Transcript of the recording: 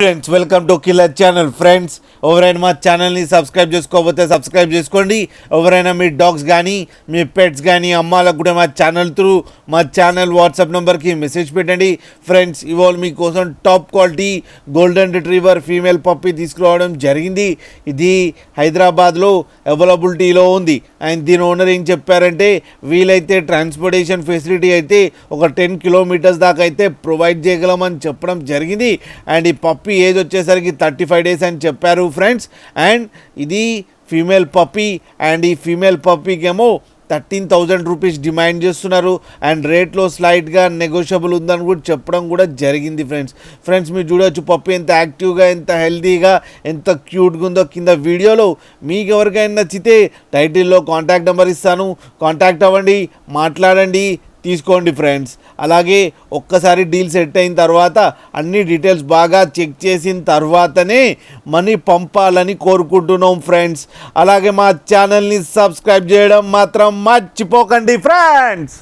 Friends welcome to killer channel. Friends ఎవరైనా మా ఛానల్ని సబ్స్క్రైబ్ చేసుకోకపోతే సబ్స్క్రైబ్ చేసుకోండి. ఎవరైనా మీ డాగ్స్ కానీ మీ పెట్స్ కానీ అమ్మాలకు కూడా మా ఛానల్ వాట్సాప్ నెంబర్కి మెసేజ్ పెట్టండి. ఫ్రెండ్స్ ఇవాళ మీకోసం top quality golden retriever female puppy తీసుకురావడం జరిగింది. ఇది హైదరాబాద్లో అవైలబిలిటీలో ఉంది. అండ్ దీని ఓనర్ ఏం చెప్పారంటే వీలైతే ట్రాన్స్పోర్టేషన్ ఫెసిలిటీ అయితే ఒక 10 కిలోమీటర్స్ దాకా అయితే ప్రొవైడ్ చేయగలమని చెప్పడం జరిగింది. అండ్ ఈ పప్పీ ఏజ్ వచ్చేసరికి 35 డేస్ అని చెప్పారు ఫ్రెండ్స్. అండ్ ఇది ఫీమేల్ పప్పీ. అండ్ ఈ ఫీమేల్ పప్పీకి ఏమో 13,000 రూపీస్ డిమాండ్ చేస్తున్నారు. అండ్ రేట్లో స్లైట్గా నెగోషియబుల్ ఉందని కూడా చెప్పడం కూడా జరిగింది ఫ్రెండ్స్ మీరు చూడవచ్చు పప్పీ ఎంత యాక్టివ్గా, ఎంత హెల్తీగా, ఎంత క్యూట్గా ఉందో. కింద వీడియోలో మీకు ఎవరికైనా నచ్చితే టైటిల్లో కాంటాక్ట్ నెంబర్ ఇస్తాను, కాంటాక్ట్ అవ్వండి, మాట్లాడండి, తీసుకోండి ఫ్రెండ్స్. అలాగే ఒక్కసారి డీల్ సెట్ అయిన తర్వాత అన్ని డీటెయిల్స్ బాగా చెక్ చేసిన తర్వాతనే మనీ పంపాలని కోరుకుంటున్నాం ఫ్రెండ్స్. అలాగే మా ఛానల్ని సబ్స్క్రైబ్ చేయడం మాత్రం మర్చిపోకండి ఫ్రెండ్స్.